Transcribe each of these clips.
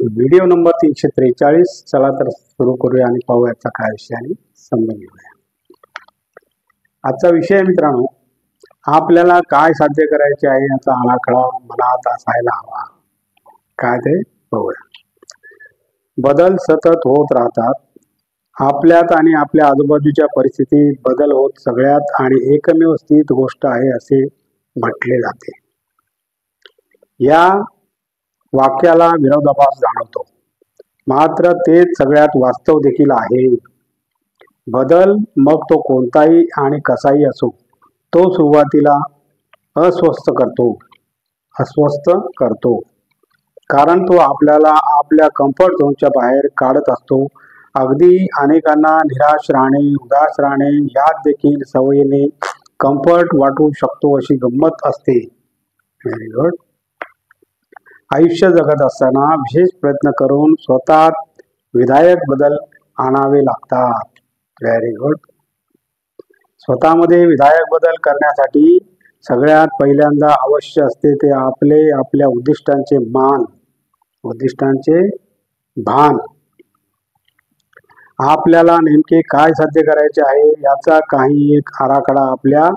Video number 343. चला तर सुरू करूया आणि पाहूया आजचा काय विषय आणि समजून घेऊया. आजचा विषय मित्रांनो, आपल्याला काय साध्य करायचे आहे याचा आराखडा मनात असायला हवा. काय ते पाहूया. बदल सतत होत राहतात. आपल्यात आणि आपल्या आजूबाजूच्या परिस्थितीत बदल होत सगळ्यात आणि एकमेव स्थित गोष्ट आहे असे म्हटले जाते. या वाक्याला विरोधाभास जाणवतो, मात्र तेच सगळ्यात वास्तव देखील आहे. बदल मग तो कोणताही आणि कसाही असो, तो सुरुवातीला अस्वस्थ करतो, कारण तो आपल्याला आपल्या कम्फर्ट झोनच्या बाहेर काढत असतो. अगदी अनेकांना निराश राहणे, उदास राहणे यात देखील सवयीने कम्फर्ट वाटू शकतो अशी गंमत असते. Very good. आयुष्य जगत असताना विशेष प्रयत्न करून स्वतःत विधायक बदल आणावे लागतात. Very good. स्वतःमध्ये विधायक बदल करण्यासाठी सगळ्यात पहिल्यांदा आवश्यक असते ते आपल्या उद्दिष्टांचे भान. आपल्याला नेमके काय साध्य करायचे आहे याचा काही एक आराखडा आपल्या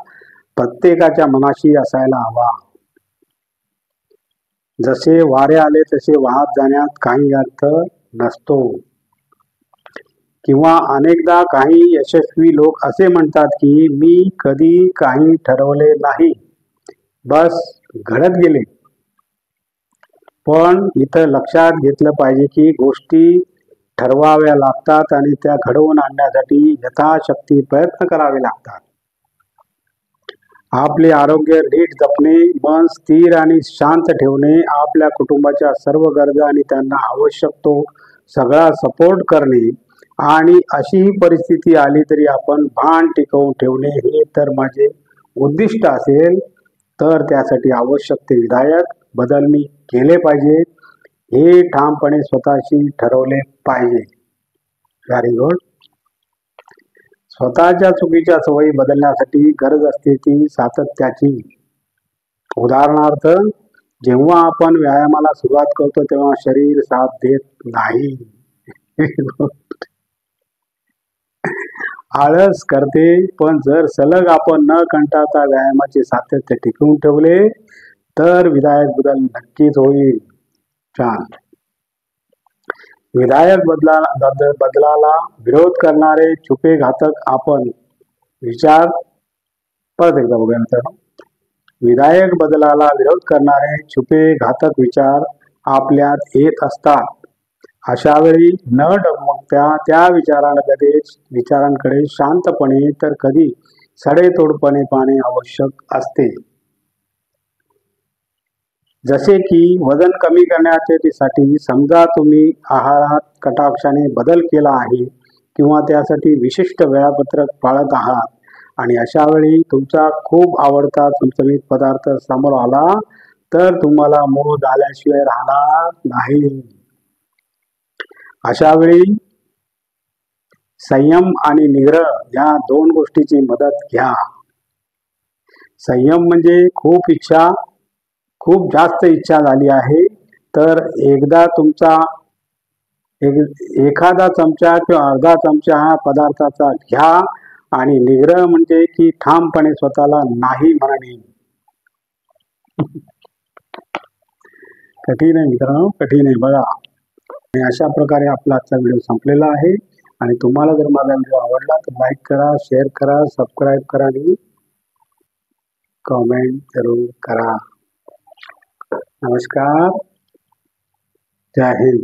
प्रत्येकाच्या मनाशी असायला हवा. जसे वारे आले तसे वाहत जाण्यात काही अर्थ नसतो. किंवा अनेकदा काही यशस्वी लोक असे म्हणतात की मी कधी काही ठरवले नाही, बस घडत गेले. पण इथं लक्षात घेतलं पाहिजे की गोष्टी ठरवाव्या लागतात आणि त्या घडवून आणण्यासाठी यथाशक्ती प्रयत्न करावे लागतात. आपले आरोग्य नीट जपणे, मन स्थिर आणि शांत ठेवणे, आपल्या कुटुंबाच्या सर्व गरजा आणि त्यांना आवश्यक तो सगळा सपोर्ट करणे आणि अशी परिस्थिती आली तरी आपण भान टिकवून ठेवणे हे तर माझे उद्दिष्ट असेल, तर त्यासाठी आवश्यक ते विधायक बदल मी केले पाहिजे हे ठामपणे स्वतःशी ठरवले पाहिजे. Very good. स्वतःच्या चुकीच्या सवयी बदलण्यासाठी गरज असते ती सातत्याची. उदाहरणार्थ, जेव्हा आपण व्यायामाला सुरुवात करतो तेव्हा शरीर साथ देत नाही, आळस करते. पण जर सलग आपण न कंटाळता व्यायामाचे सातत्य टिकवून ठेवले तर विधायक बदल नक्कीच होईल. छान. विधायक बदलाला विरोध करणारे छुपे घातक आपण विचार परत एकदा बघूया मित्रांनो. विधायक बदलाला विरोध करणारे छुपे घातक विचार आपल्यात येत असतात. अशा वेळी न डगमगता त्या विचारांकडे शांतपणे तर कधी सडेतोडपणे पाहणे आवश्यक असते. जसे की वजन कमी करण्यासाठी समजा तुम्ही आहारात कटाक्षाने बदल केला आहे किंवा त्यासाठी विशिष्ट वेळापत्रक पाळत आहात आणि अशा वेळी तुमचा खूप आवडता चमचमीत पदार्थ समोर आला तर तुम्हाला मोह झाल्याशिवाय राहणार नाही. अशा वेळी संयम आणि निग्रह या दोन गोष्टीची मदत घ्या. संयम म्हणजे खूप जास्त इच्छा झाली आहे तर एखादा चमचा किंवा अर्धा चमचा हा पदार्थाचा घ्या आणि निग्रह म्हणजे की ठामपणे स्वतःला नाही म्हणणे. कठीण आहे मित्रांनो, कठीण आहे बघा. आणि अशा प्रकारे आपला आजचा व्हिडिओ संपलेला आहे. आणि तुम्हाला जर माझा व्हिडिओ आवडला तर लाईक करा, शेअर करा, सबस्क्राईब करा आणि कमेंट जरूर करा. नमस्कार. जय हिंद.